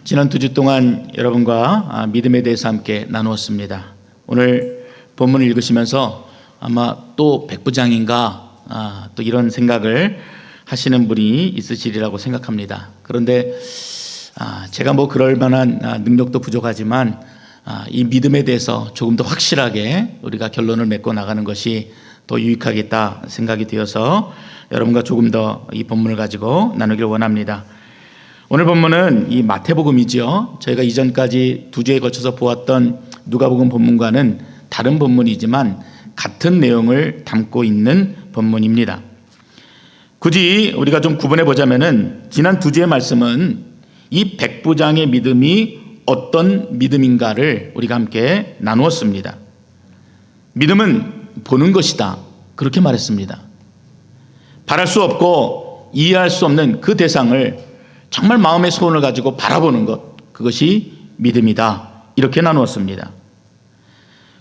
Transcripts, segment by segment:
지난 2주 동안 여러분과 믿음에 대해서 함께 나누었습니다. 오늘 본문을 읽으시면서 아마 또 백부장인가 또 이런 생각을 하시는 분이 있으시리라고 생각합니다. 그런데 제가 뭐 그럴 만한 능력도 부족하지만 이 믿음에 대해서 조금 더 확실하게 우리가 결론을 맺고 나가는 것이 더 유익하겠다 생각이 되어서 여러분과 조금 더 이 본문을 가지고 나누길 원합니다. 오늘 본문은 이 마태복음이죠. 저희가 이전까지 2주에 걸쳐서 보았던 누가복음 본문과는 다른 본문이지만 같은 내용을 담고 있는 본문입니다. 굳이 우리가 좀 구분해 보자면은 지난 2주의 말씀은 이 백부장의 믿음이 어떤 믿음인가를 우리가 함께 나누었습니다. 믿음은 보는 것이다. 그렇게 말했습니다. 바랄 수 없고 이해할 수 없는 그 대상을 정말 마음의 소원을 가지고 바라보는 것, 그것이 믿음이다. 이렇게 나누었습니다.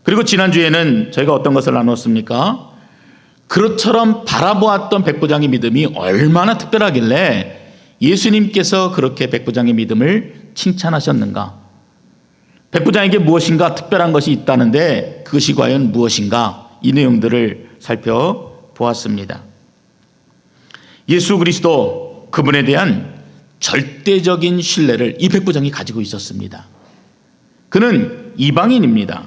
그리고 지난주에는 저희가 어떤 것을 나누었습니까? 그것처럼 바라보았던 백부장의 믿음이 얼마나 특별하길래 예수님께서 그렇게 백부장의 믿음을 칭찬하셨는가? 백부장에게 무엇인가 특별한 것이 있다는데 그것이 과연 무엇인가? 이 내용들을 살펴보았습니다. 예수 그리스도 그분에 대한 절대적인 신뢰를 이 백부장이 가지고 있었습니다. 그는 이방인입니다.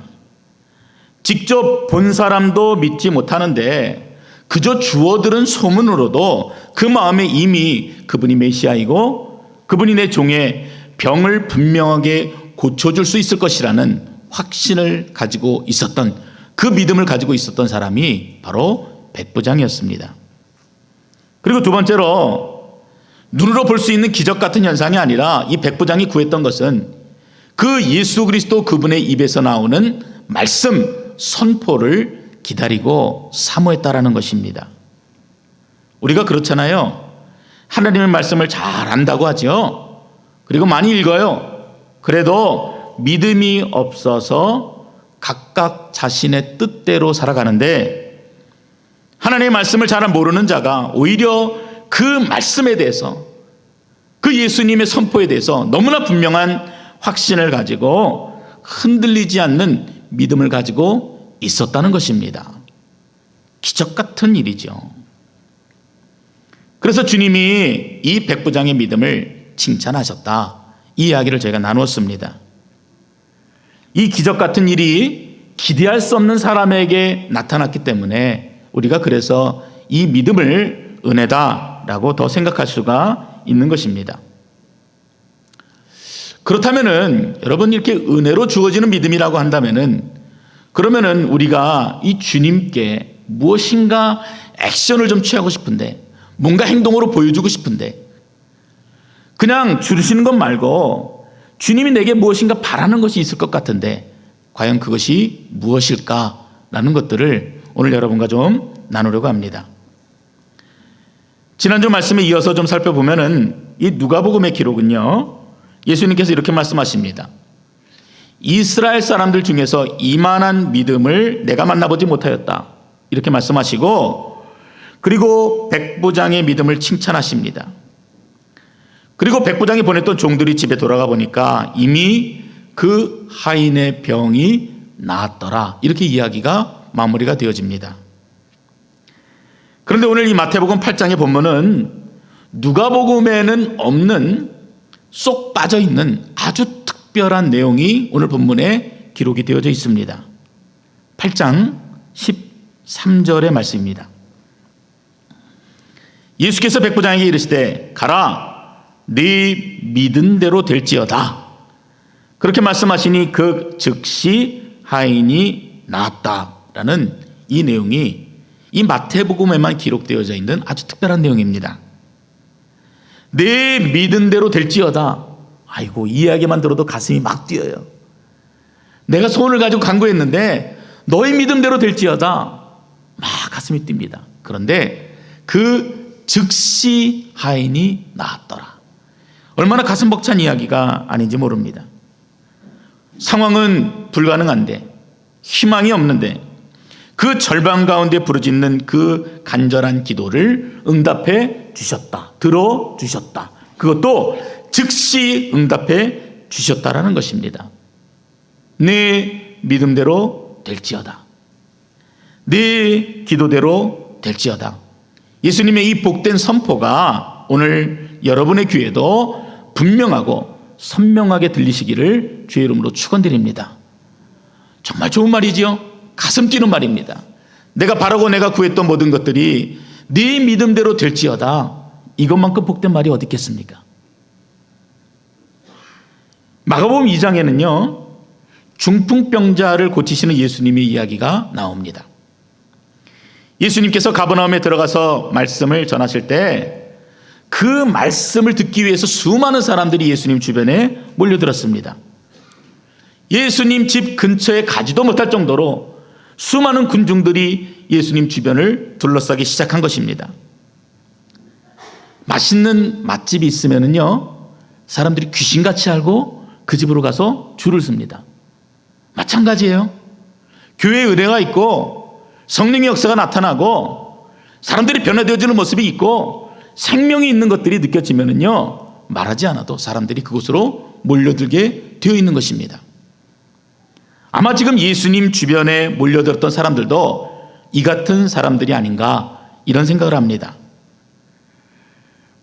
직접 본 사람도 믿지 못하는데 그저 주워들은 소문으로도 그 마음에 이미 그분이 메시아이고 그분이 내 종의 병을 분명하게 고쳐줄 수 있을 것이라는 확신을 가지고 있었던, 그 믿음을 가지고 있었던 사람이 바로 백부장이었습니다. 그리고 두 번째로 눈으로 볼 수 있는 기적 같은 현상이 아니라 이 백부장이 구했던 것은 그 예수 그리스도 그분의 입에서 나오는 말씀, 선포를 기다리고 사모했다라는 것입니다. 우리가 그렇잖아요. 하나님의 말씀을 잘 안다고 하죠. 그리고 많이 읽어요. 그래도 믿음이 없어서 각각 자신의 뜻대로 살아가는데 하나님의 말씀을 잘 모르는 자가 오히려 그 말씀에 대해서, 그 예수님의 선포에 대해서 너무나 분명한 확신을 가지고 흔들리지 않는 믿음을 가지고 있었다는 것입니다. 기적 같은 일이죠. 그래서 주님이 이 백부장의 믿음을 칭찬하셨다. 이 이야기를 저희가 나누었습니다. 이 기적 같은 일이 기대할 수 없는 사람에게 나타났기 때문에 우리가 그래서 이 믿음을 은혜다라고 더 생각할 수가 있는 것입니다. 그렇다면은 여러분 이렇게 은혜로 주어지는 믿음이라고 한다면은 그러면은 우리가 이 주님께 무엇인가 액션을 좀 취하고 싶은데 뭔가 행동으로 보여주고 싶은데 그냥 주시는 것 말고 주님이 내게 무엇인가 바라는 것이 있을 것 같은데 과연 그것이 무엇일까라는 것들을 오늘 여러분과 좀 나누려고 합니다. 지난주 말씀에 이어서 좀 살펴보면은 이 누가복음의 기록은요, 예수님께서 이렇게 말씀하십니다. 이스라엘 사람들 중에서 이만한 믿음을 내가 만나보지 못하였다. 이렇게 말씀하시고, 그리고 백부장의 믿음을 칭찬하십니다. 그리고 백부장이 보냈던 종들이 집에 돌아가 보니까 이미 그 하인의 병이 나았더라. 이렇게 이야기가 마무리가 되어집니다. 그런데 오늘 이 마태복음 8장의 본문은 누가복음에는 없는 쏙 빠져있는 아주 특별한 내용이 오늘 본문에 기록이 되어져 있습니다. 8장 13절의 말씀입니다. 예수께서 백부장에게 이르시되 가라, 네 믿은 대로 될지어다. 그렇게 말씀하시니 그 즉시 하인이 나았다라는 이 내용이 이 마태복음에만 기록되어져 있는 아주 특별한 내용입니다. 내 믿은 대로 될지어다. 아이고, 이 이야기만 들어도 가슴이 막 뛰어요. 내가 소원을 가지고 간구했는데 너의 믿음대로 될지어다. 막 가슴이 뜁니다. 그런데 그 즉시 하인이 나았더라. 얼마나 가슴 벅찬 이야기가 아닌지 모릅니다. 상황은 불가능한데, 희망이 없는데 그 절반 가운데 부르짖는 그 간절한 기도를 응답해 주셨다. 들어주셨다. 그것도 즉시 응답해 주셨다라는 것입니다. 내 믿음대로 될지어다. 내 기도대로 될지어다. 예수님의 이 복된 선포가 오늘 여러분의 귀에도 분명하고 선명하게 들리시기를 주의 이름으로 축원드립니다. 정말 좋은 말이지요. 가슴 뛰는 말입니다. 내가 바라고 내가 구했던 모든 것들이 네 믿음대로 될지어다. 이것만큼 복된 말이 어디 있겠습니까? 마가복음 2장에는요 중풍병자를 고치시는 예수님의 이야기가 나옵니다. 예수님께서 가버나움에 들어가서 말씀을 전하실 때 그 말씀을 듣기 위해서 수많은 사람들이 예수님 주변에 몰려들었습니다. 예수님 집 근처에 가지도 못할 정도로 수많은 군중들이 예수님 주변을 둘러싸기 시작한 것입니다. 맛있는 맛집이 있으면요 사람들이 귀신같이 알고 그 집으로 가서 줄을 섭니다. 마찬가지예요. 교회에 은혜가 있고 성령의 역사가 나타나고 사람들이 변화되어지는 모습이 있고 생명이 있는 것들이 느껴지면요 말하지 않아도 사람들이 그곳으로 몰려들게 되어 있는 것입니다. 아마 지금 예수님 주변에 몰려들었던 사람들도 이 같은 사람들이 아닌가 이런 생각을 합니다.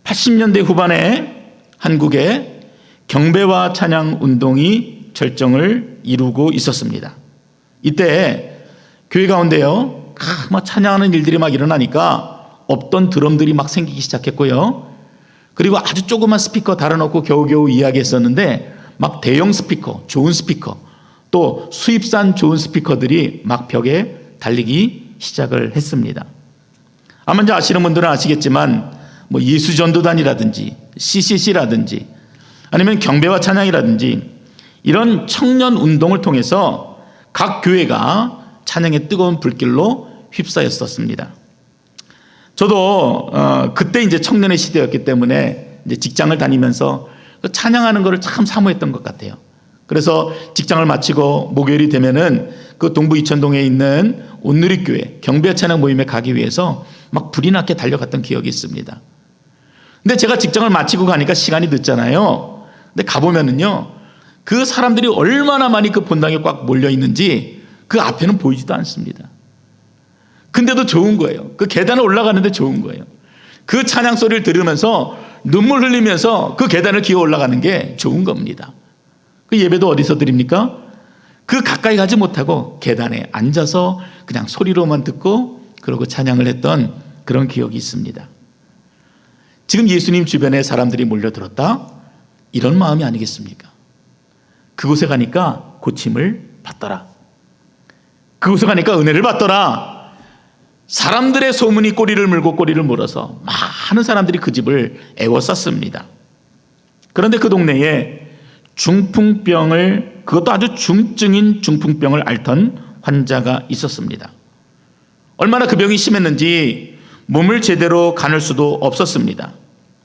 80년대 후반에 한국에 경배와 찬양 운동이 절정을 이루고 있었습니다. 이때 교회 가운데요 막 찬양하는 일들이 막 일어나니까 없던 드럼들이 막 생기기 시작했고요. 그리고 아주 조그만 스피커 달아놓고 겨우겨우 이야기했었는데 막 대형 스피커, 좋은 스피커, 또 수입산 좋은 스피커들이 막 벽에 달리기 시작을 했습니다. 아마 이제 아시는 분들은 아시겠지만 뭐 예수전도단이라든지 CCC라든지 아니면 경배와 찬양이라든지 이런 청년 운동을 통해서 각 교회가 찬양의 뜨거운 불길로 휩싸였었습니다. 저도 그때 이제 청년의 시대였기 때문에 이제 직장을 다니면서 찬양하는 것을 참 사모했던 것 같아요. 그래서 직장을 마치고 목요일이 되면은 그 동부 이천동에 있는 온누리교회 경배 찬양 모임에 가기 위해서 막 불이 나게 달려갔던 기억이 있습니다. 근데 제가 직장을 마치고 가니까 시간이 늦잖아요. 근데 가보면은요 그 사람들이 얼마나 많이 그 본당에 꽉 몰려 있는지 그 앞에는 보이지도 않습니다. 근데도 좋은 거예요. 그 계단을 올라가는데 좋은 거예요. 그 찬양 소리를 들으면서 눈물 흘리면서 그 계단을 기어 올라가는 게 좋은 겁니다. 그 예배도 어디서 드립니까? 그 가까이 가지 못하고 계단에 앉아서 그냥 소리로만 듣고 그러고 찬양을 했던 그런 기억이 있습니다. 지금 예수님 주변에 사람들이 몰려들었다? 이런 마음이 아니겠습니까? 그곳에 가니까 고침을 받더라. 그곳에 가니까 은혜를 받더라. 사람들의 소문이 꼬리를 물고 꼬리를 물어서 많은 사람들이 그 집을 애워쌌습니다. 그런데 그 동네에 중풍병을, 그것도 아주 중증인 중풍병을 앓던 환자가 있었습니다. 얼마나 그 병이 심했는지 몸을 제대로 가눌 수도 없었습니다.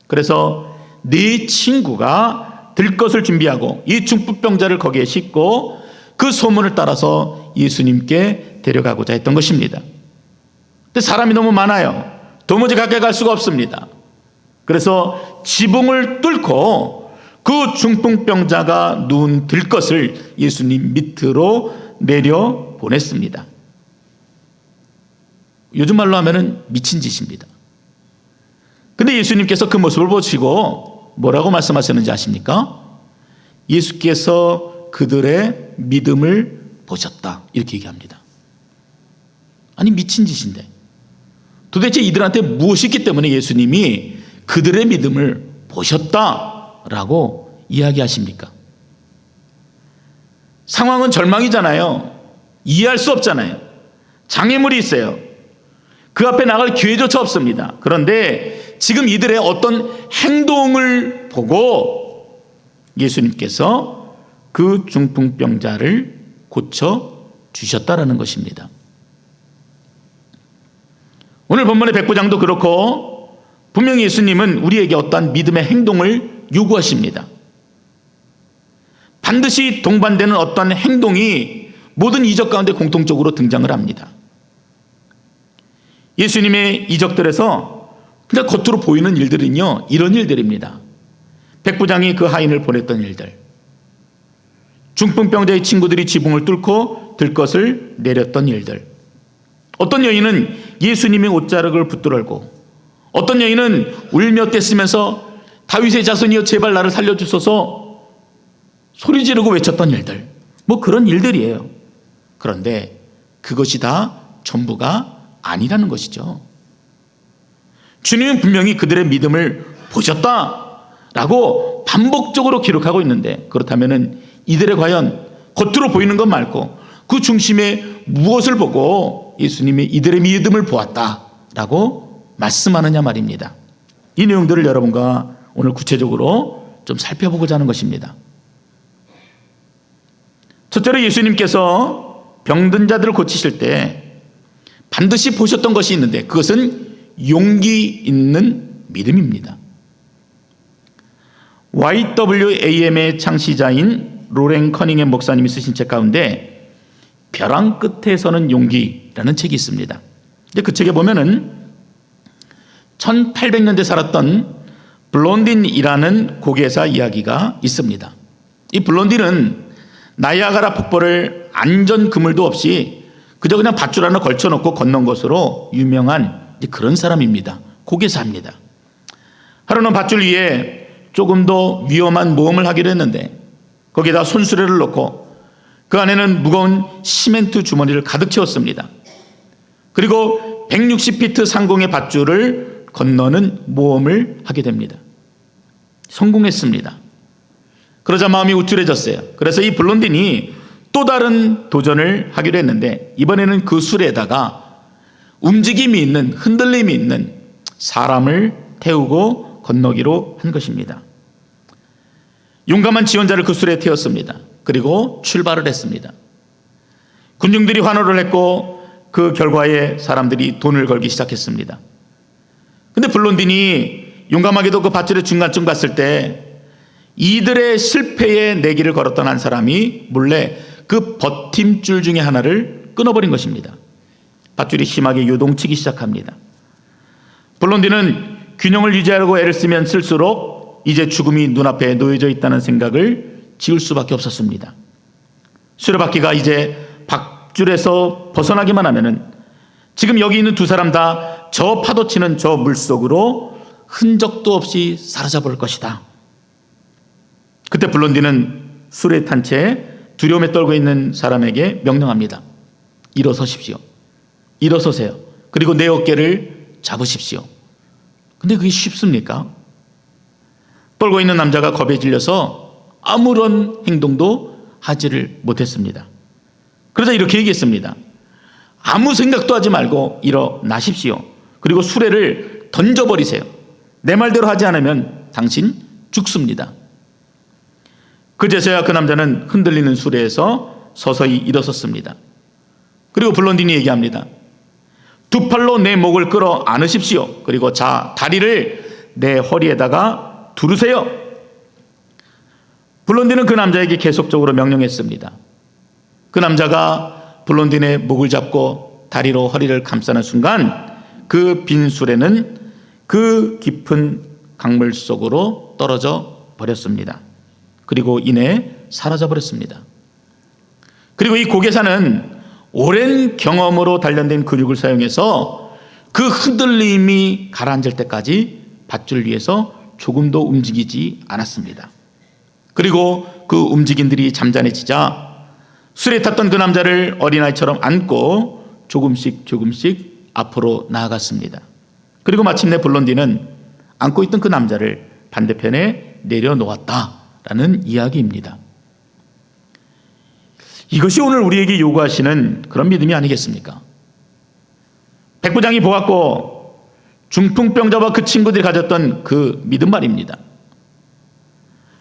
그래서 네 친구가 들 것을 준비하고 이 중풍병자를 거기에 싣고 그 소문을 따라서 예수님께 데려가고자 했던 것입니다. 근데 사람이 너무 많아요. 도무지 가까이 갈 수가 없습니다. 그래서 지붕을 뚫고 그 중풍병자가 누운 들것을 예수님 밑으로 내려 보냈습니다. 요즘 말로 하면은 미친 짓입니다. 근데 예수님께서 그 모습을 보시고 뭐라고 말씀하셨는지 아십니까? 예수께서 그들의 믿음을 보셨다 이렇게 얘기합니다. 아니 미친 짓인데 도대체 이들한테 무엇이 있기 때문에 예수님이 그들의 믿음을 보셨다라고 이야기하십니까? 상황은 절망이잖아요. 이해할 수 없잖아요. 장애물이 있어요. 그 앞에 나갈 기회조차 없습니다. 그런데 지금 이들의 어떤 행동을 보고 예수님께서 그 중풍병자를 고쳐 주셨다라는 것입니다. 오늘 본문의 백부장도 그렇고 분명히 예수님은 우리에게 어떠한 믿음의 행동을 요구하십니다. 반드시 동반되는 어떠한 행동이 모든 이적 가운데 공통적으로 등장을 합니다. 예수님의 이적들에서 그냥 겉으로 보이는 일들은요 이런 일들입니다. 백부장이 그 하인을 보냈던 일들, 중풍병자의 친구들이 지붕을 뚫고 들것을 내렸던 일들, 어떤 여인은 예수님의 옷자락을 붙들고, 어떤 여인은 울며 떼쓰면서 다윗의 자손이여 제발 나를 살려주소서 소리 지르고 외쳤던 일들, 뭐 그런 일들이에요. 그런데 그것이 다 전부가 아니라는 것이죠. 주님은 분명히 그들의 믿음을 보셨다라고 반복적으로 기록하고 있는데, 그렇다면 이들의 과연 겉으로 보이는 것 말고 그 중심에 무엇을 보고 예수님이 이들의 믿음을 보았다라고 말씀하느냐 말입니다. 이 내용들을 여러분과 오늘 구체적으로 좀 살펴보고자 하는 것입니다. 첫째로 예수님께서 병든 자들을 고치실 때 반드시 보셨던 것이 있는데, 그것은 용기 있는 믿음입니다. YWAM의 창시자인 로렌 커닝햄 목사님이 쓰신 책 가운데 벼랑 끝에 서는 용기라는 책이 있습니다. 그 책에 보면은 1800년대 살았던 블론딘이라는 고개사 이야기가 있습니다. 이 블론딘은 나이아가라 폭포를 안전 그물도 없이 그저 그냥 밧줄 하나 걸쳐놓고 건넌 것으로 유명한 그런 사람입니다. 고개사입니다. 하루는 밧줄 위에 조금 더 위험한 모험을 하기로 했는데, 거기에다 손수레를 넣고 그 안에는 무거운 시멘트 주머니를 가득 채웠습니다. 그리고 160피트 상공의 밧줄을 건너는 모험을 하게 됩니다. 성공했습니다. 그러자 마음이 우쭐해졌어요. 그래서 이 블론딘이 또 다른 도전을 하기로 했는데, 이번에는 그 수레에다가 움직임이 있는, 흔들림이 있는 사람을 태우고 건너기로 한 것입니다. 용감한 지원자를 그 수레에 태웠습니다. 그리고 출발을 했습니다. 군중들이 환호를 했고 그 결과에 사람들이 돈을 걸기 시작했습니다. 근데 블론딘이 용감하게도 그 밧줄의 중간쯤 갔을 때 이들의 실패에 내기를 걸었던 한 사람이 몰래 그 버팀줄 중에 하나를 끊어버린 것입니다. 밧줄이 심하게 요동치기 시작합니다. 블론딘은 균형을 유지하려고 애를 쓰면 쓸수록 이제 죽음이 눈앞에 놓여져 있다는 생각을 지울 수밖에 없었습니다. 수레바퀴가 이제 밧줄에서 벗어나기만 하면은 지금 여기 있는 두 사람 다 저 파도치는 저 물속으로 흔적도 없이 사라져버릴 것이다. 그때 블론딘은 수레에 탄 채 두려움에 떨고 있는 사람에게 명령합니다. 일어서십시오. 일어서세요. 그리고 내 어깨를 잡으십시오. 근데 그게 쉽습니까? 떨고 있는 남자가 겁에 질려서 아무런 행동도 하지를 못했습니다. 그러자 이렇게 얘기했습니다. 아무 생각도 하지 말고 일어나십시오. 그리고 수레를 던져버리세요. 내 말대로 하지 않으면 당신 죽습니다. 그제서야 그 남자는 흔들리는 수레에서 서서히 일어섰습니다. 그리고 블론딘이 얘기합니다. 두 팔로 내 목을 끌어 안으십시오. 그리고 다리를 내 허리에다가 두르세요. 블론딘은 그 남자에게 계속적으로 명령했습니다. 그 남자가 블론딘의 목을 잡고 다리로 허리를 감싸는 순간 그 빈 수레는 그 깊은 강물 속으로 떨어져 버렸습니다. 그리고 이내 사라져 버렸습니다. 그리고 이 고개사는 오랜 경험으로 단련된 근육을 사용해서 그 흔들림이 가라앉을 때까지 밧줄 위에서 조금도 움직이지 않았습니다. 그리고 그 움직임들이 잠잠해지자 수레에 탔던 그 남자를 어린아이처럼 안고 조금씩 앞으로 나아갔습니다. 그리고 마침내 블론딘은 안고 있던 그 남자를 반대편에 내려놓았다라는 이야기입니다. 이것이 오늘 우리에게 요구하시는 그런 믿음이 아니겠습니까? 백부장이 보았고 중풍병자와 그 친구들이 가졌던 그 믿음 말입니다.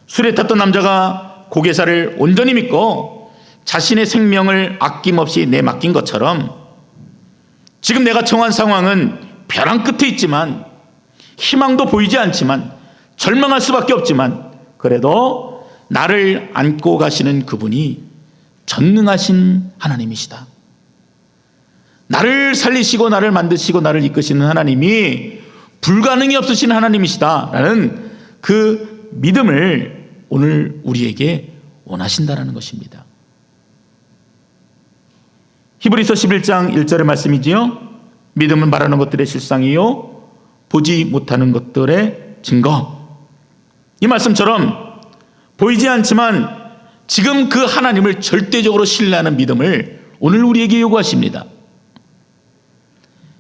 수레에 탔던 남자가 고개사를 온전히 믿고 자신의 생명을 아낌없이 내맡긴 것처럼 지금 내가 처한 상황은 벼랑 끝에 있지만 희망도 보이지 않지만 절망할 수밖에 없지만 그래도 나를 안고 가시는 그분이 전능하신 하나님이시다. 나를 살리시고 나를 만드시고 나를 이끄시는 하나님이 불가능이 없으신 하나님이시다 라는 그 믿음을 오늘 우리에게 원하신다라는 것입니다. 히브리서 11장 1절의 말씀이지요. 믿음은 말하는 것들의 실상이요 보지 못하는 것들의 증거. 이 말씀처럼 보이지 않지만 지금 그 하나님을 절대적으로 신뢰하는 믿음을 오늘 우리에게 요구하십니다.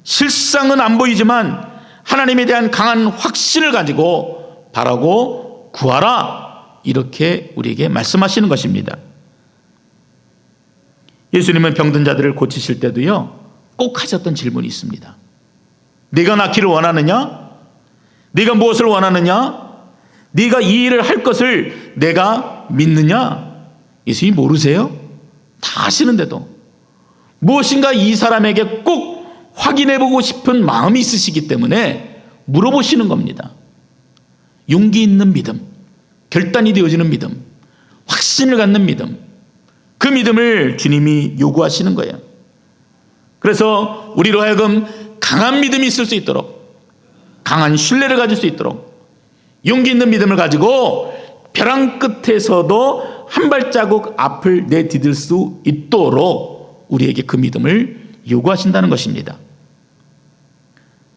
실상은 안 보이지만 하나님에 대한 강한 확신을 가지고 바라고 구하라, 이렇게 우리에게 말씀하시는 것입니다. 예수님은 병든 자들을 고치실 때도요 꼭 하셨던 질문이 있습니다. 네가 낫기를 원하느냐? 네가 무엇을 원하느냐? 네가 이 일을 할 것을 내가 믿느냐? 예수님 모르세요? 다 아시는데도 무엇인가 이 사람에게 꼭 확인해보고 싶은 마음이 있으시기 때문에 물어보시는 겁니다. 용기 있는 믿음, 결단이 되어지는 믿음, 확신을 갖는 믿음, 그 믿음을 주님이 요구하시는 거예요. 그래서 우리로 하여금 강한 믿음이 있을 수 있도록, 강한 신뢰를 가질 수 있도록 용기 있는 믿음을 가지고 벼랑 끝에서도 한 발자국 앞을 내디딜 수 있도록 우리에게 그 믿음을 요구하신다는 것입니다.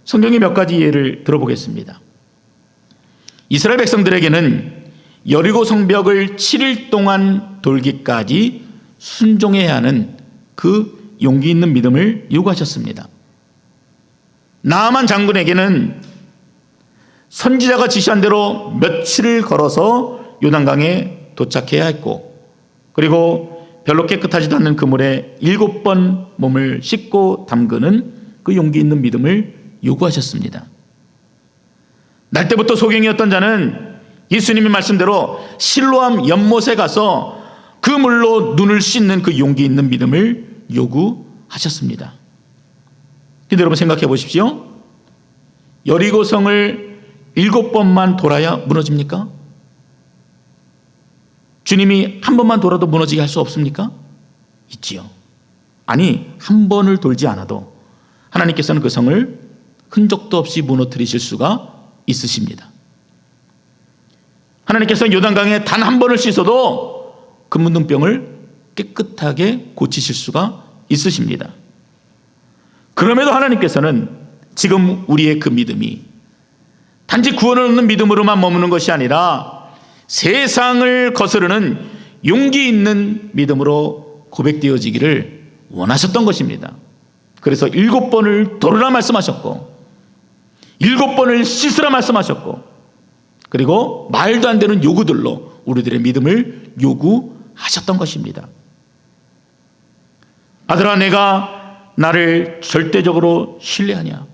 성경의 몇 가지 예를 들어보겠습니다. 이스라엘 백성들에게는 여리고 성벽을 7일 동안 돌기까지 순종해야 하는 그 용기 있는 믿음을 요구하셨습니다. 나아만 장군에게는 선지자가 지시한 대로 며칠을 걸어서 요단강에 도착해야 했고, 그리고 별로 깨끗하지도 않는 그 물에 7번 몸을 씻고 담그는 그 용기 있는 믿음을 요구하셨습니다. 날 때부터 소경이었던 자는 예수님의 말씀대로 실로암 연못에 가서 그 물로 눈을 씻는 그 용기 있는 믿음을 요구하셨습니다. 근데 여러분 생각해 보십시오. 여리고성을 7번만 돌아야 무너집니까? 주님이 한 번만 돌아도 무너지게 할 수 없습니까? 있지요. 아니, 한 번을 돌지 않아도 하나님께서는 그 성을 흔적도 없이 무너뜨리실 수가 있으십니다. 하나님께서는 요단강에 단 한 번을 씻어도 그 문둥병을 깨끗하게 고치실 수가 있으십니다. 그럼에도 하나님께서는 지금 우리의 그 믿음이 단지 구원을 얻는 믿음으로만 머무는 것이 아니라 세상을 거스르는 용기 있는 믿음으로 고백되어지기를 원하셨던 것입니다. 그래서 7번을 돌으라 말씀하셨고 7번을 씻으라 말씀하셨고, 그리고 말도 안 되는 요구들로 우리들의 믿음을 요구하셨던 것입니다. 아들아, 내가 나를 절대적으로 신뢰하냐?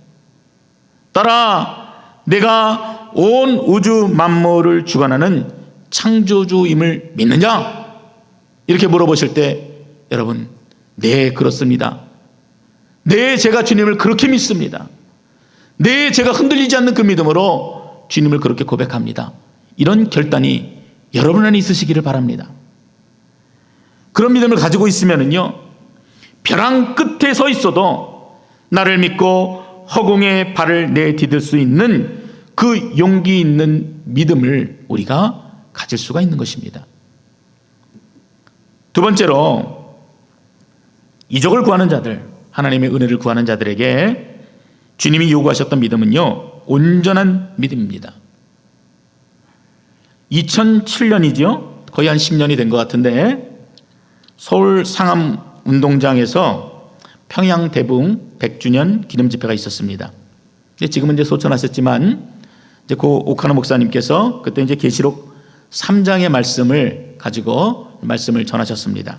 딸아, 내가 온 우주 만물을 주관하는 창조주임을 믿느냐? 이렇게 물어보실 때 여러분, 네, 그렇습니다. 네, 제가 주님을 그렇게 믿습니다. 네, 제가 흔들리지 않는 그 믿음으로 주님을 그렇게 고백합니다. 이런 결단이 여러분 안에 있으시기를 바랍니다. 그런 믿음을 가지고 있으면은요, 벼랑 끝에 서 있어도 나를 믿고 허공에 발을 내디딜 수 있는 그 용기 있는 믿음을 우리가 가질 수가 있는 것입니다. 두 번째로, 이적을 구하는 자들, 하나님의 은혜를 구하는 자들에게 주님이 요구하셨던 믿음은요, 온전한 믿음입니다. 2007년이죠. 거의 한 10년이 된 것 같은데, 서울 상암 운동장에서 평양 대붕 100주년 기념 집회가 있었습니다. 지금은 이제 소천하셨지만, 이제 고 오카노 목사님께서 그때 이제 계시록 3장의 말씀을 가지고 말씀을 전하셨습니다.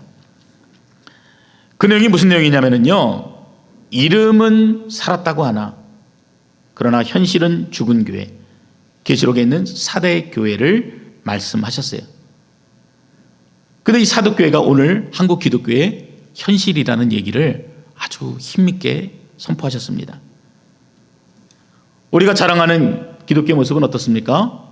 그 내용이 무슨 내용이냐면요, 이름은 살았다고 하나 그러나 현실은 죽은 교회, 계시록에 있는 사대 교회를 말씀하셨어요. 그런데 이 사도교회가 오늘 한국 기독교의 현실이라는 얘기를 아주 힘있게 선포하셨습니다. 우리가 자랑하는 기독교의 모습은 어떻습니까?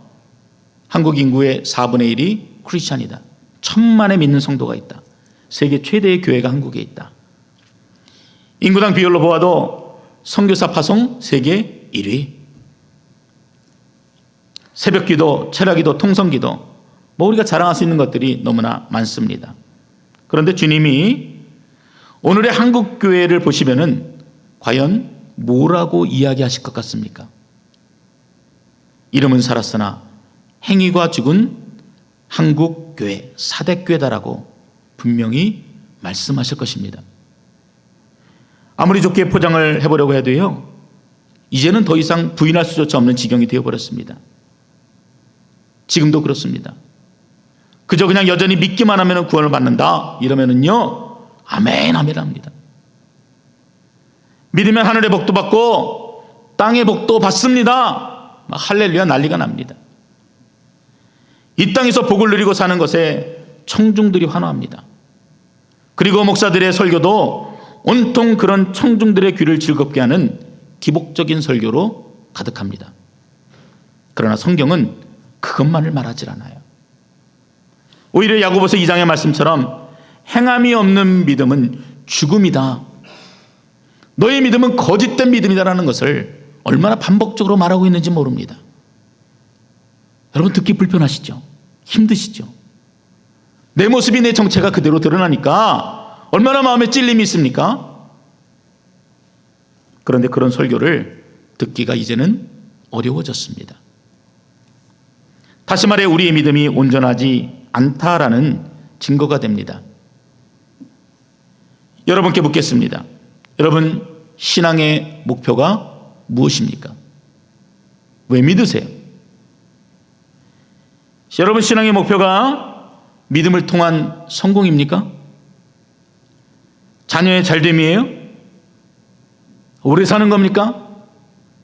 한국 인구의 4분의 1이 크리스찬이다. 1000만의 믿는 성도가 있다. 세계 최대의 교회가 한국에 있다. 인구당 비율로 보아도 선교사 파송 세계 1위. 새벽기도, 철야기도, 통성기도, 뭐 우리가 자랑할 수 있는 것들이 너무나 많습니다. 그런데 주님이 오늘의 한국교회를 보시면은 과연 뭐라고 이야기하실 것 같습니까? 이름은 살았으나 행위가 죽은 한국교회, 사대교회다라고 분명히 말씀하실 것입니다. 아무리 좋게 포장을 해보려고 해도요, 이제는 더 이상 부인할 수조차 없는 지경이 되어버렸습니다. 지금도 그렇습니다. 그저 그냥 여전히 믿기만 하면 구원을 받는다 이러면은요, 아멘 아멘 합니다. 믿으면 하늘의 복도 받고 땅의 복도 받습니다. 할렐루야 난리가 납니다. 이 땅에서 복을 누리고 사는 것에 청중들이 환호합니다. 그리고 목사들의 설교도 온통 그런 청중들의 귀를 즐겁게 하는 기복적인 설교로 가득합니다. 그러나 성경은 그것만을 말하지 않아요. 오히려 야고보서 2장의 말씀처럼 행함이 없는 믿음은 죽음이다. 너의 믿음은 거짓된 믿음이다라는 것을 얼마나 반복적으로 말하고 있는지 모릅니다. 여러분 듣기 불편하시죠? 힘드시죠? 내 모습이 내 정체가 그대로 드러나니까 얼마나 마음에 찔림이 있습니까? 그런데 그런 설교를 듣기가 이제는 어려워졌습니다. 다시 말해 우리의 믿음이 온전하지 않다라는 증거가 됩니다. 여러분께 묻겠습니다. 여러분 신앙의 목표가 무엇입니까? 왜 믿으세요? 여러분 신앙의 목표가 믿음을 통한 성공입니까? 자녀의 잘됨이에요? 오래 사는 겁니까?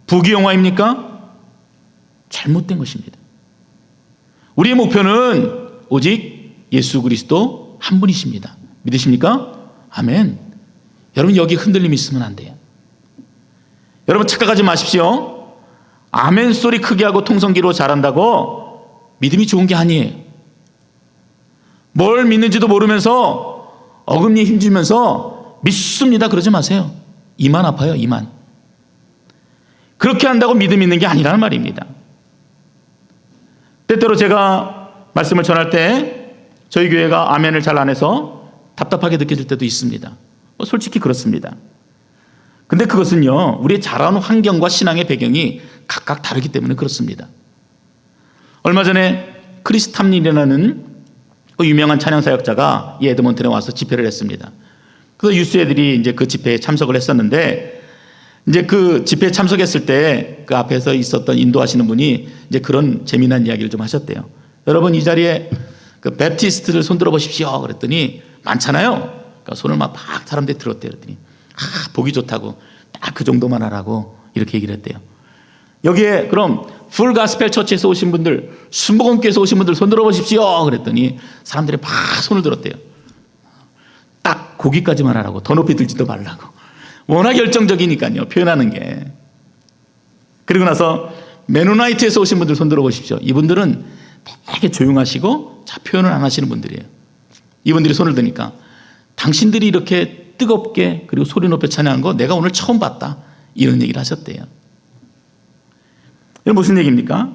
부귀영화입니까? 잘못된 것입니다. 우리의 목표는 오직 예수 그리스도 한 분이십니다. 믿으십니까? 아멘. 여러분 여기 흔들림이 있으면 안 돼요. 여러분 착각하지 마십시오. 아멘 소리 크게 하고 통성기로 잘한다고 믿음이 좋은 게 아니에요. 뭘 믿는지도 모르면서 어금니에 힘주면서 믿습니다 그러지 마세요. 이만 아파요. 이만. 그렇게 한다고 믿음 있는 게 아니라는 말입니다. 때때로 제가 말씀을 전할 때 저희 교회가 아멘을 잘 안 해서 답답하게 느껴질 때도 있습니다. 솔직히 그렇습니다. 근데 그것은요 우리의 자라온 환경과 신앙의 배경이 각각 다르기 때문에 그렇습니다. 얼마 전에 크리스 탐린이라는 유명한 찬양사역자가 이 에드먼튼에 와서 집회를 했습니다. 그래서 유스 애들이 이제 그 집회에 참석을 했었는데 이제 그 집회에 참석했을 때 그 앞에서 있었던 인도하시는 분이 이제 그런 재미난 이야기를 좀 하셨대요. 여러분 이 자리에 그 베프티스트를 손들어 보십시오. 그랬더니 많잖아요. 그러니까 손을 막 사람들이 들었대요. 그랬더니 보기 좋다고 딱 그 정도만 하라고 이렇게 얘기를 했대요. 여기에 그럼 풀 가스펠 처치에서 오신 분들, 순복음교에서 오신 분들 손들어 보십시오. 그랬더니 사람들이 막 손을 들었대요. 딱 거기까지만 하라고, 더 높이 들지도 말라고. 워낙 열정적이니까요, 표현하는 게. 그리고 나서 메노나이트에서 오신 분들 손들어 보십시오. 이분들은 되게 조용하시고 자 표현을 안 하시는 분들이에요. 이분들이 손을 드니까 당신들이 이렇게 뜨겁게 그리고 소리 높여 찬양한 거 내가 오늘 처음 봤다. 이런 얘기를 하셨대요. 이건 무슨 얘기입니까?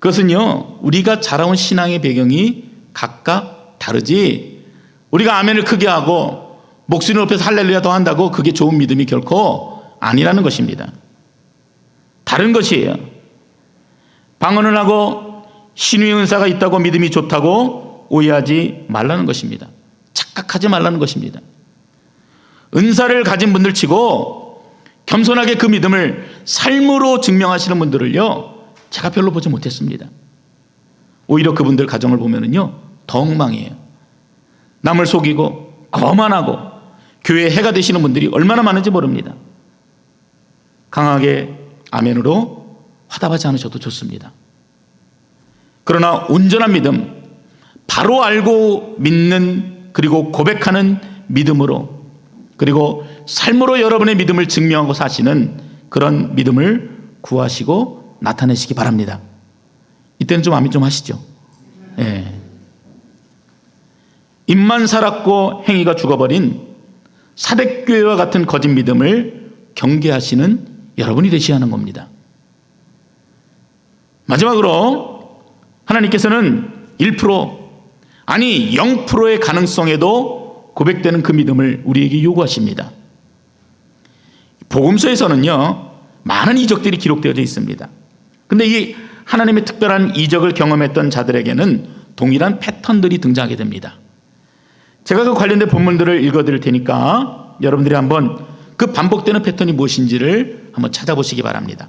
그것은요 우리가 자라온 신앙의 배경이 각각 다르지 우리가 아멘을 크게 하고 목소리 높여서 할렐루야 더 한다고 그게 좋은 믿음이 결코 아니라는 것입니다. 다른 것이에요. 방언을 하고 신유의 은사가 있다고 믿음이 좋다고 오해하지 말라는 것입니다. 착각하지 말라는 것입니다. 은사를 가진 분들 치고 겸손하게 그 믿음을 삶으로 증명하시는 분들을요 제가 별로 보지 못했습니다. 오히려 그분들 가정을 보면은요 더 엉망이에요. 남을 속이고 거만하고 교회에 해가 되시는 분들이 얼마나 많은지 모릅니다. 강하게 아멘으로 화답하지 않으셔도 좋습니다. 그러나 온전한 믿음, 바로 알고 믿는 그리고 고백하는 믿음으로 그리고 삶으로 여러분의 믿음을 증명하고 사시는 그런 믿음을 구하시고 나타내시기 바랍니다. 이때는 좀 아멘 좀 하시죠. 예. 입만 살았고 행위가 죽어버린 사대교회와 같은 거짓 믿음을 경계하시는 여러분이 되셔야 하는 겁니다. 마지막으로 하나님께서는 아니 0%의 가능성에도 고백되는 그 믿음을 우리에게 요구하십니다. 복음서에서는요, 많은 이적들이 기록되어져 있습니다. 근데 이 하나님의 특별한 이적을 경험했던 자들에게는 동일한 패턴들이 등장하게 됩니다. 제가 그 관련된 본문들을 읽어드릴 테니까 여러분들이 한번 그 반복되는 패턴이 무엇인지를 한번 찾아보시기 바랍니다.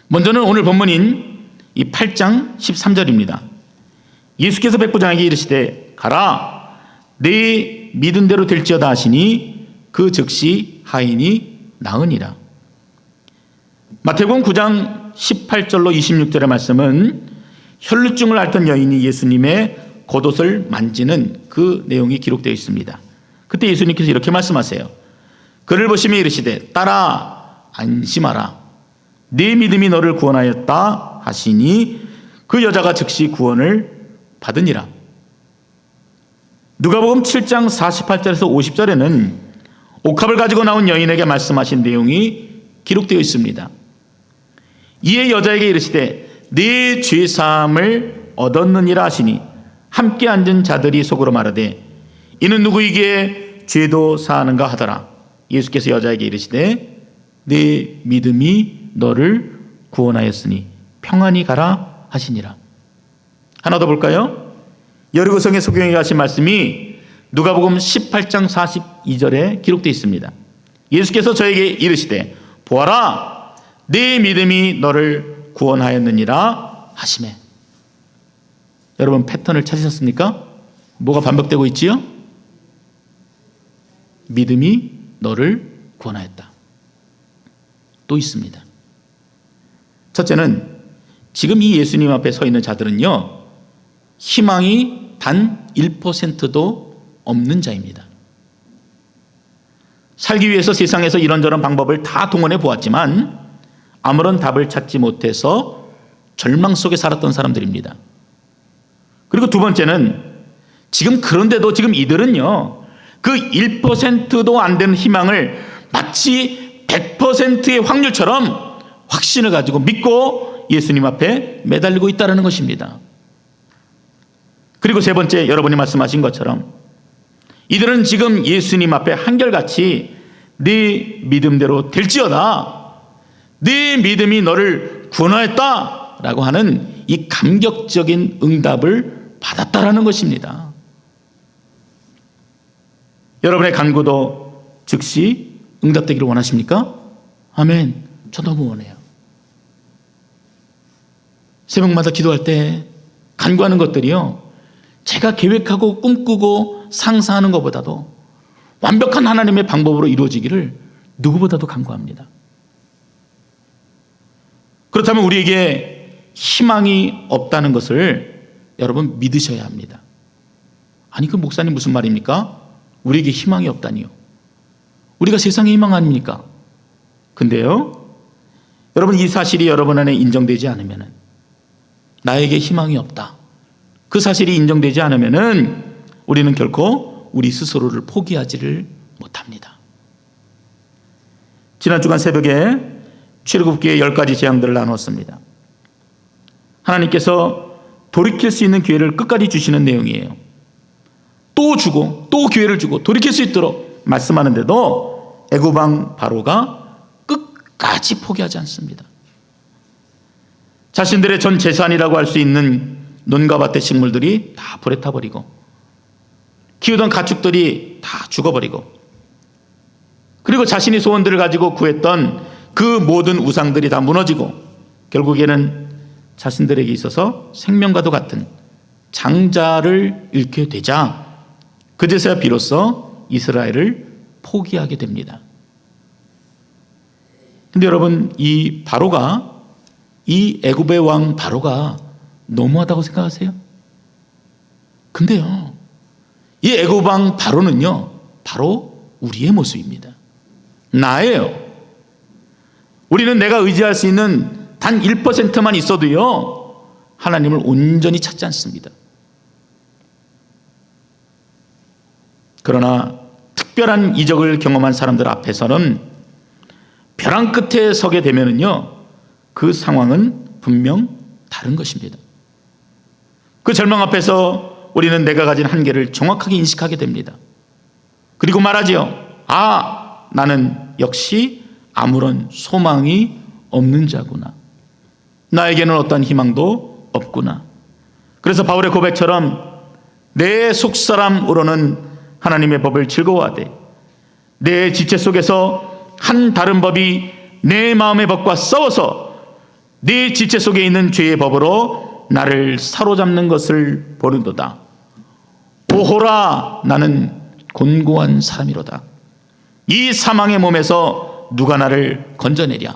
먼저는 오늘 본문인 이 8장 13절입니다. 예수께서 백부장에게 이르시되 가라, 네 믿은 대로 될지어다 하시니 그 즉시 하인이 나으니라. 마태복음 9장 18절로 26절의 말씀은 혈루증을 앓던 여인이 예수님의 겉옷을 만지는 그 내용이 기록되어 있습니다. 그때 예수님께서 이렇게 말씀하세요. 그를 보시며 이르시되 따라 안심하라, 네 믿음이 너를 구원하였다 하시니 그 여자가 즉시 구원을 받으니라. 누가복음 7장 48절에서 50절에는 옥합을 가지고 나온 여인에게 말씀하신 내용이 기록되어 있습니다. 이에 여자에게 이르시되 네 죄사함을 얻었느니라 하시니 함께 앉은 자들이 속으로 말하되 이는 누구에게 죄도 사하는가 하더라. 예수께서 여자에게 이르시되 네 믿음이 너를 구원하였으니 평안히 가라 하시니라. 하나 더 볼까요? 여리고성의 소경에게 하신 말씀이 누가복음 18장 42절에 기록되어 있습니다. 예수께서 저에게 이르시되 보아라, 네 믿음이 너를 구원하였느니라 하시매. 여러분 패턴을 찾으셨습니까? 뭐가 반복되고 있지요? 믿음이 너를 구원하였다. 또 있습니다. 첫째는 지금 이 예수님 앞에 서 있는 자들은요, 희망이 단 1%도 없는 자입니다. 살기 위해서 세상에서 이런저런 방법을 다 동원해 보았지만 아무런 답을 찾지 못해서 절망 속에 살았던 사람들입니다. 그리고 두 번째는 그런데도 지금 이들은요, 그 1%도 안 되는 희망을 마치 100%의 확률처럼 확신을 가지고 믿고 예수님 앞에 매달리고 있다는 것입니다. 그리고 세 번째, 여러분이 말씀하신 것처럼 이들은 지금 예수님 앞에 한결같이 네 믿음대로 될지어다, 네 믿음이 너를 구원하였다 라고 하는 이 감격적인 응답을 받았다라는 것입니다. 여러분의 간구도 즉시 응답되기를 원하십니까? 아멘. 저 너무 원해요. 새벽마다 기도할 때 간구하는 것들이요, 제가 계획하고 꿈꾸고 상상하는 것보다도 완벽한 하나님의 방법으로 이루어지기를 누구보다도 간구합니다. 그렇다면 우리에게 희망이 없다는 것을 여러분 믿으셔야 합니다. 아니, 그 목사님 무슨 말입니까? 우리에게 희망이 없다니요. 우리가 세상의 희망 아닙니까? 근데요, 여러분 이 사실이 여러분 안에 인정되지 않으면, 나에게 희망이 없다, 그 사실이 인정되지 않으면 우리는 결코 우리 스스로를 포기하지를 못합니다. 지난 주간 새벽에 출애굽기의 10가지 재앙들을 나누었습니다. 하나님께서 돌이킬 수 있는 기회를 끝까지 주시는 내용이에요. 또 주고 또 기회를 주고 돌이킬 수 있도록 말씀하는데도 애굽 왕 바로가 끝까지 포기하지 않습니다. 자신들의 전 재산이라고 할 수 있는 논과 밭의 식물들이 다 불에 타버리고 키우던 가축들이 다 죽어버리고, 그리고 자신이 소원들을 가지고 구했던 그 모든 우상들이 다 무너지고 결국에는 자신들에게 있어서 생명과도 같은 장자를 잃게 되자 그제서야 비로소 이스라엘을 포기하게 됩니다. 근데 여러분, 이 애굽의 왕 바로가 너무하다고 생각하세요? 근데요, 이 애굽 왕 바로는요, 바로 우리의 모습입니다. 나예요. 우리는 내가 의지할 수 있는 단 1%만 있어도요, 하나님을 온전히 찾지 않습니다. 그러나 특별한 이적을 경험한 사람들 앞에서는 벼랑 끝에 서게 되면은요, 그 상황은 분명 다른 것입니다. 그 절망 앞에서 우리는 내가 가진 한계를 정확하게 인식하게 됩니다. 그리고 말하지요. 나는 역시 아무런 소망이 없는 자구나. 나에게는 어떤 희망도 없구나. 그래서 바울의 고백처럼 내 속사람으로는 하나님의 법을 즐거워하되 내 지체 속에서 한 다른 법이 내 마음의 법과 싸워서 내 지체 속에 있는 죄의 법으로 나를 사로잡는 것을 보는도다. 오호라, 나는 곤고한 사람이로다. 이 사망의 몸에서 누가 나를 건져내랴.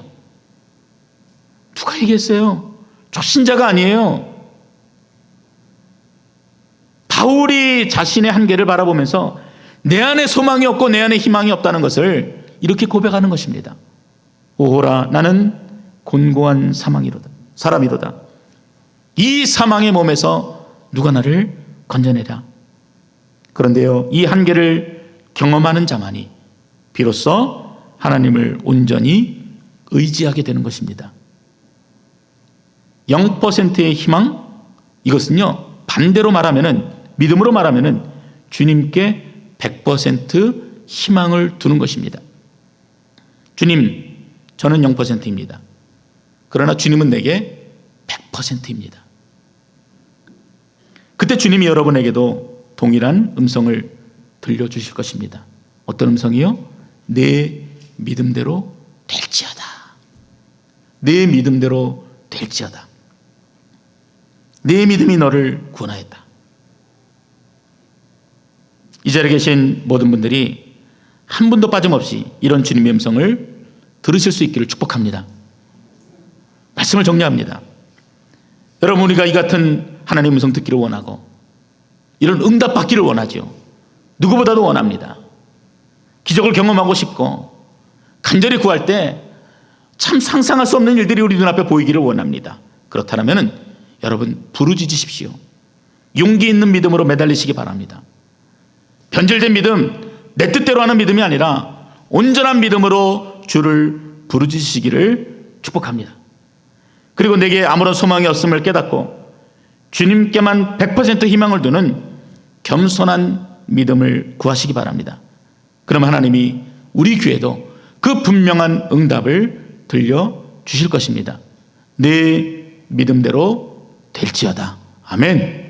누가 얘기했어요? 초신자가 아니에요. 바울이 자신의 한계를 바라보면서 내 안에 소망이 없고 내 안에 희망이 없다는 것을 이렇게 고백하는 것입니다. 오호라, 나는 곤고한 사람이로다. 이 사망의 몸에서 누가 나를 건져내랴. 그런데요, 이 한계를 경험하는 자만이 비로소 하나님을 온전히 의지하게 되는 것입니다. 0%의 희망, 이것은요 반대로 말하면은, 믿음으로 말하면은 주님께 100% 희망을 두는 것입니다. 주님, 저는 0%입니다. 그러나 주님은 내게 100%입니다. 그때 주님이 여러분에게도 동일한 음성을 들려주실 것입니다. 어떤 음성이요? 내 믿음대로 될지어다. 내 믿음대로 될지어다. 내 믿음이 너를 구원하였다. 이 자리에 계신 모든 분들이 한 분도 빠짐없이 이런 주님의 음성을 들으실 수 있기를 축복합니다. 말씀을 정리합니다. 여러분, 우리가 이 같은 하나님의 음성 듣기를 원하고 이런 응답 받기를 원하죠. 누구보다도 원합니다. 기적을 경험하고 싶고 간절히 구할 때 참 상상할 수 없는 일들이 우리 눈앞에 보이기를 원합니다. 그렇다면 여러분, 부르짖으십시오. 용기 있는 믿음으로 매달리시기 바랍니다. 변질된 믿음, 내 뜻대로 하는 믿음이 아니라 온전한 믿음으로 주를 부르짖으시기를 축복합니다. 그리고 내게 아무런 소망이 없음을 깨닫고 주님께만 100% 희망을 두는 겸손한 믿음을 구하시기 바랍니다. 그럼 하나님이 우리 귀에도 그 분명한 응답을 들려주실 것입니다. 내 믿음대로 될지어다. 아멘.